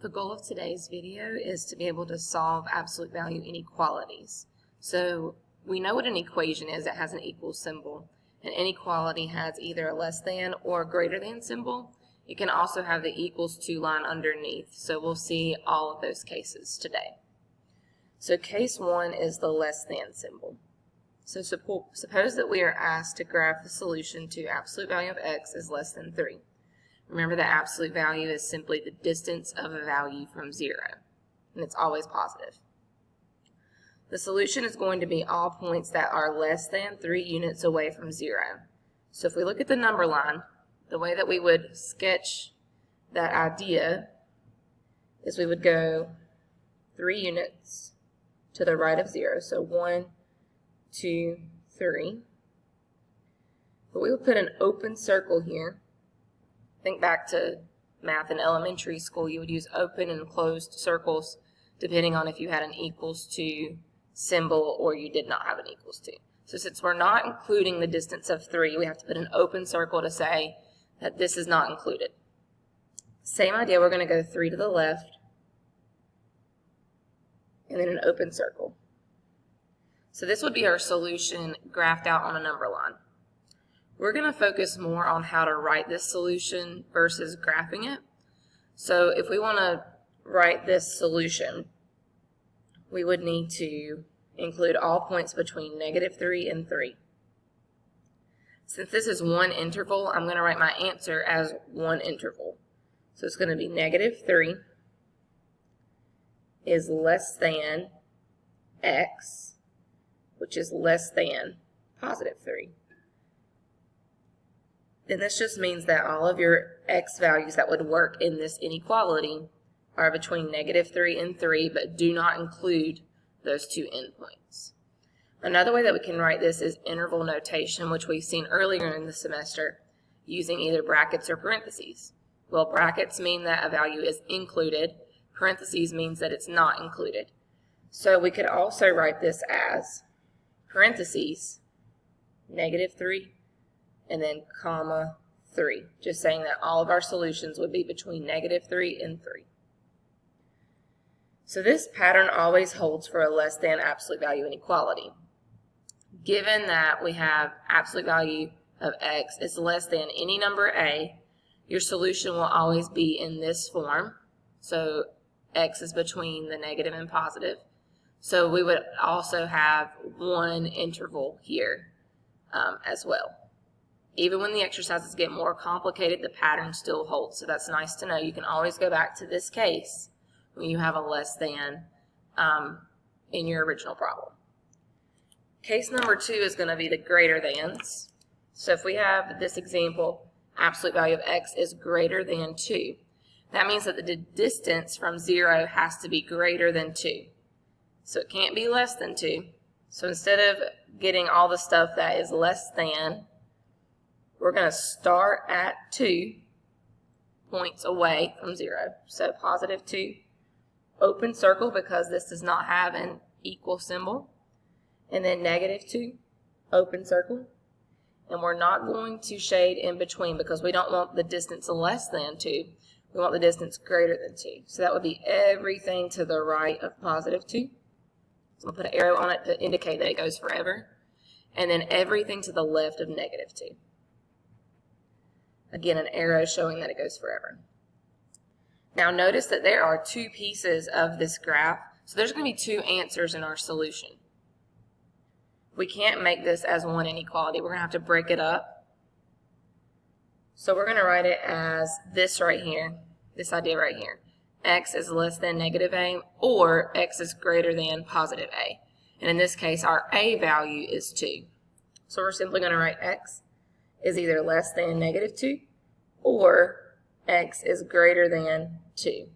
The goal of today's video is to be able to solve absolute value inequalities. So we know what an equation is. It has an equal symbol. An inequality has either a less than or greater than symbol. It can also have the equals to line underneath. So we'll see all of those cases today. So case 1 is the less than symbol. So suppose that we are asked to graph the solution to absolute value of x is less than 3. Remember that absolute value is simply the distance of a value from 0, and it's always positive. The solution is going to be all points that are less than 3 units away from 0. So if we look at the number line, the way that we would sketch that idea is we would go 3 units to the right of 0, so 1, 2, 3. But we would put an open circle here. Think back to math in elementary school. You would use open and closed circles depending on if you had an equals to symbol or you did not have an equals to. So since we're not including the distance of 3, we have to put an open circle to say that this is not included. Same idea, we're going to go 3 to the left and then an open circle. So this would be our solution graphed out on a number line. We're going to focus more on how to write this solution versus graphing it. So if we want to write this solution, we would need to include all points between -3 and 3. Since this is one interval, I'm going to write my answer as one interval. So it's going to be -3 is less than x, which is less than +3. Then this just means that all of your x values that would work in this inequality are between -3 and 3, but do not include those two endpoints. Another way that we can write this is interval notation, which we've seen earlier in the semester, using either brackets or parentheses. Well, brackets mean that a value is included. Parentheses means that it's not included. So we could also write this as parentheses, -3, and then comma 3, just saying that all of our solutions would be between -3 and 3. So this pattern always holds for a less than absolute value inequality. Given that we have absolute value of x is less than any number a, your solution will always be in this form. So x is between the negative and positive. So we would also have one interval here as well. Even when the exercises get more complicated, the pattern still holds. So that's nice to know. You can always go back to this case when you have a less than in your original problem. Case number 2 is going to be the greater thans. So if we have this example, absolute value of x is greater than 2. That means that the distance from 0 has to be greater than 2. So it can't be less than 2. So instead of getting all the stuff that is less than, we're going to start at 2 points away from 0. So +2, open circle because this does not have an equal symbol, and then -2, open circle. And we're not going to shade in between because we don't want the distance less than 2. We want the distance greater than 2. So that would be everything to the right of +2. So we'll put an arrow on it to indicate that it goes forever. And then everything to the left of -2. Again, an arrow showing that it goes forever. Now notice that there are 2 pieces of this graph. So there's going to be 2 answers in our solution. We can't make this as one inequality. We're going to have to break it up. So we're going to write it as this right here, this idea right here. X is less than -a or x is greater than +a. And in this case, our a value is 2. So we're simply going to write x is either less than -2 or x is greater than 2.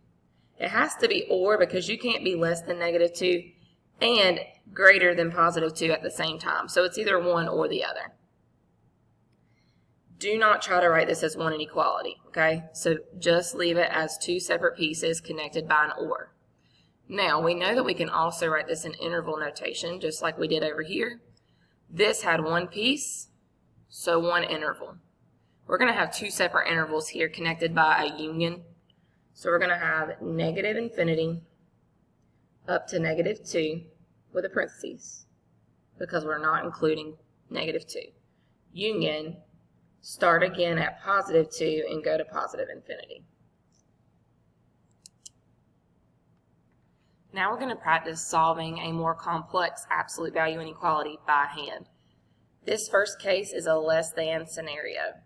It has to be or because you can't be less than -2 and greater than +2 at the same time. So it's either one or the other. Do not try to write this as one inequality, okay? So just leave it as 2 separate pieces connected by an or. Now, we know that we can also write this in interval notation, just like we did over here. This had one piece, so one interval. We're going to have 2 separate intervals here connected by a union. So we're going to have negative infinity up to -2 with a parentheses because we're not including -2. Union, start again at +2 and go to positive infinity. Now we're going to practice solving a more complex absolute value inequality by hand. This first case is a less than scenario.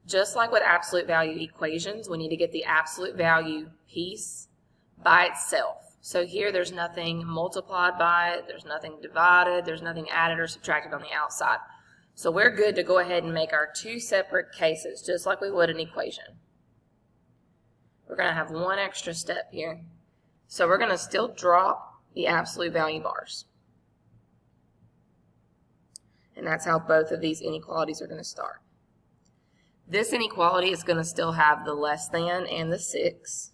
Just like with absolute value equations, we need to get the absolute value piece by itself. So here there's nothing multiplied by it, there's nothing divided, there's nothing added or subtracted on the outside. So we're good to go ahead and make our two separate cases, just like we would an equation. We're going to have one extra step here. So we're going to still drop the absolute value bars. And that's how both of these inequalities are going to start. This inequality is going to still have the less than and the 6.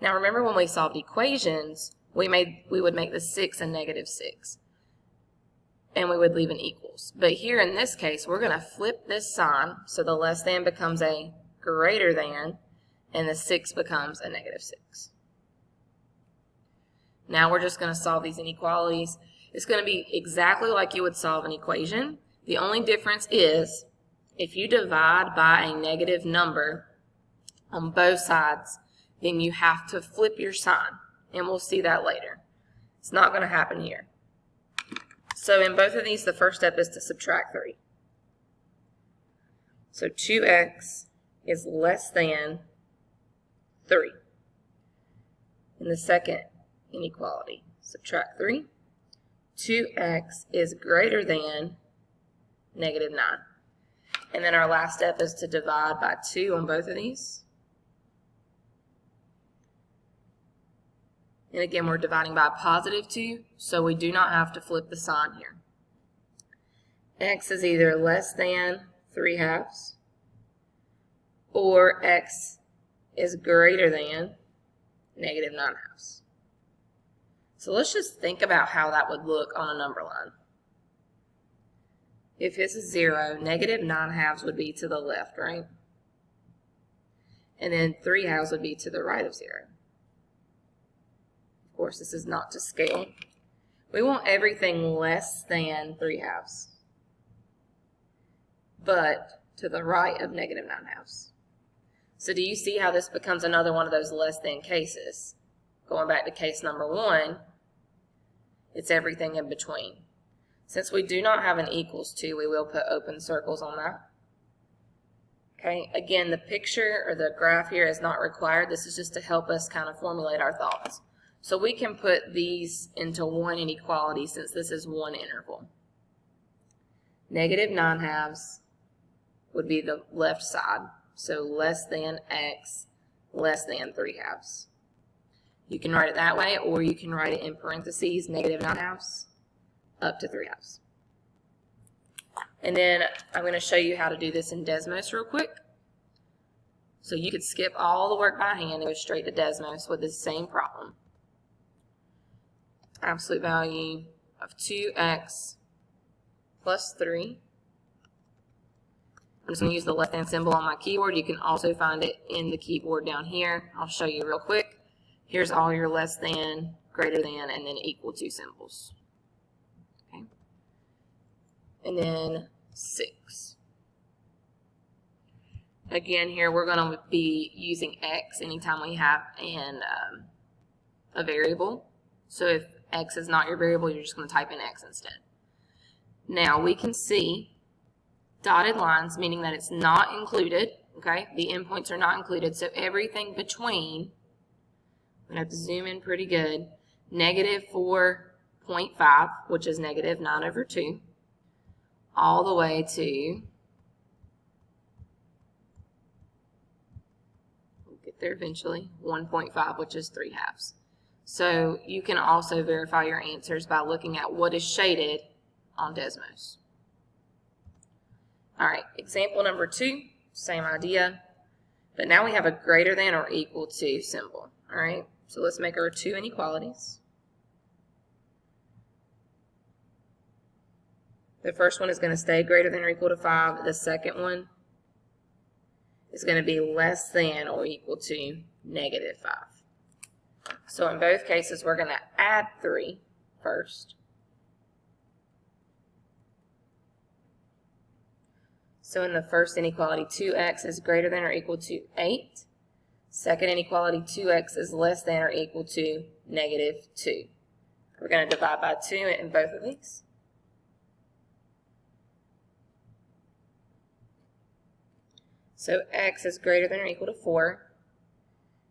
Now remember when we solved equations, we would make the 6 a -6. And we would leave an equals. But here in this case, we're going to flip this sign so the less than becomes a greater than and the 6 becomes a -6. Now we're just going to solve these inequalities. It's going to be exactly like you would solve an equation. The only difference is if you divide by a negative number on both sides, then you have to flip your sign, and we'll see that later. It's not going to happen here. So in both of these, the first step is to subtract 3. So 2x is less than 3. In the second inequality, subtract 3. 2x is greater than -9. And then our last step is to divide by 2 on both of these. And again, we're dividing by +2, so we do not have to flip the sign here. X is either less than 3/2 or x is greater than -9/2. So let's just think about how that would look on a number line. If this is 0, -9/2 would be to the left, right? And then 3/2 would be to the right of 0. Of course, this is not to scale. We want everything less than 3/2, but to the right of -9/2. So do you see how this becomes another one of those less than cases? Going back to case number 1, it's everything in between. Since we do not have an equals to, we will put open circles on that. Okay, again, the picture or the graph here is not required. This is just to help us kind of formulate our thoughts. So we can put these into one inequality since this is one interval. -9/2 would be the left side. So less than x, less than 3/2. You can write it that way, or you can write it in parentheses, -9/2 up to 3/2. And then I'm going to show you how to do this in Desmos real quick. So you could skip all the work by hand and go straight to Desmos with the same problem. Absolute value of 2x plus 3. I'm just going to use the left hand symbol on my keyboard. You can also find it in the keyboard down here. I'll show you real quick. Here's all your less than, greater than, and then equal to symbols. Okay. And then 6. Again, here we're going to be using x anytime we have a variable. So if x is not your variable, you're just going to type in x instead. Now we can see dotted lines, meaning that it's not included. Okay, the endpoints are not included. So everything between, I'm going to have to zoom in pretty good, -4.5, which is -9/2, all the way to, we'll get there eventually, 1.5, which is 3/2. So you can also verify your answers by looking at what is shaded on Desmos. All right, example number 2, same idea, but now we have a greater than or equal to symbol. All right, so let's make our 2 inequalities. The first one is going to stay greater than or equal to 5. The second one is going to be less than or equal to negative 5. So in both cases, we're going to add 3 first. So in the first inequality, 2x is greater than or equal to 8. Second inequality, 2x is less than or equal to negative 2. We're going to divide by 2 in both of these. So x is greater than or equal to 4,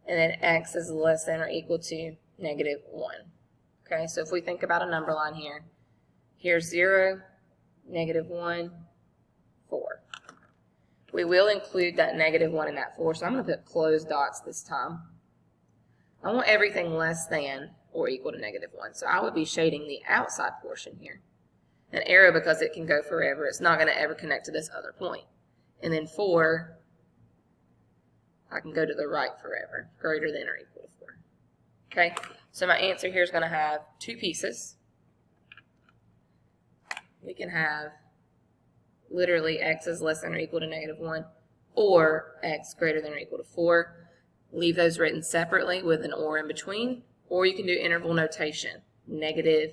and then x is less than or equal to negative 1. Okay, so if we think about a number line here, here's 0, negative 1, 4. We will include that negative 1 in that 4, so I'm going to put closed dots this time. I want everything less than or equal to negative 1, so I would be shading the outside portion here. An arrow because it can go forever. It's not going to ever connect to this other point. And then 4, I can go to the right forever, greater than or equal to 4. Okay, so my answer here is going to have 2 pieces. We can have literally x is less than or equal to negative 1, or x greater than or equal to 4. Leave those written separately with an or in between, or you can do interval notation, negative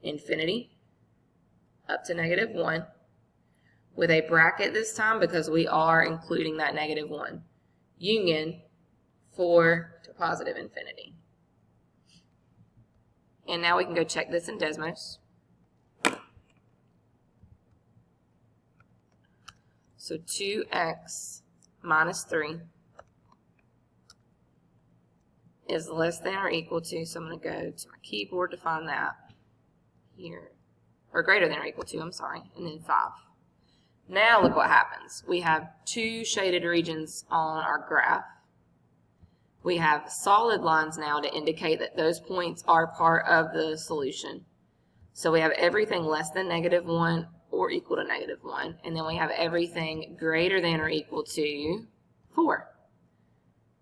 infinity up to negative 1, with a bracket this time because we are including that negative 1, union 4 to positive infinity. And now we can go check this in Desmos. So 2x minus 3 is less than or equal to, so I'm going to go to my keyboard to find that here, or greater than or equal to, I'm sorry, and then 5. Now look what happens. We have 2 shaded regions on our graph. We have solid lines now to indicate that those points are part of the solution. So we have everything less than negative 1 or equal to negative 1, and then we have everything greater than or equal to 4,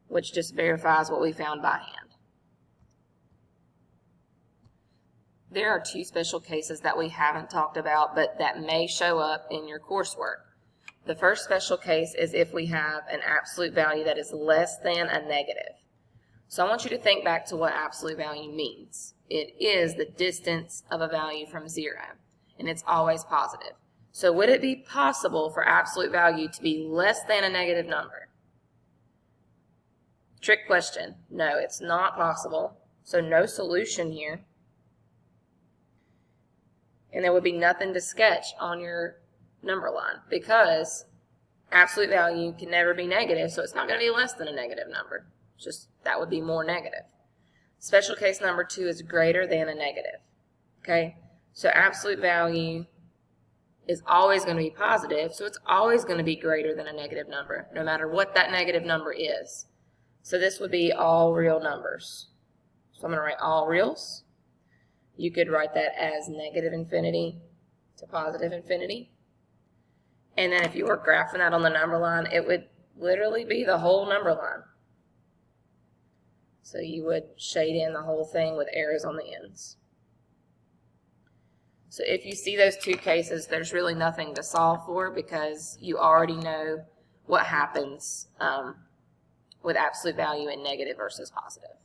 which just verifies what we found by hand. There are 2 special cases that we haven't talked about, but that may show up in your coursework. The first special case is if we have an absolute value that is less than a negative. So I want you to think back to what absolute value means. It is the distance of a value from 0, and it's always positive. So would it be possible for absolute value to be less than a negative number? Trick question. No, it's not possible. So no solution here. And there would be nothing to sketch on your number line because absolute value can never be negative, so it's not going to be less than a negative number. Just that would be more negative. Special case number 2 is greater than a negative. Okay, so absolute value is always going to be positive, so it's always going to be greater than a negative number, no matter what that negative number is. So this would be all real numbers. So I'm going to write all reals. You could write that as negative infinity to positive infinity. And then if you were graphing that on the number line, it would literally be the whole number line. So you would shade in the whole thing with arrows on the ends. So if you see those 2 cases, there's really nothing to solve for because you already know what happens with absolute value in negative versus positive.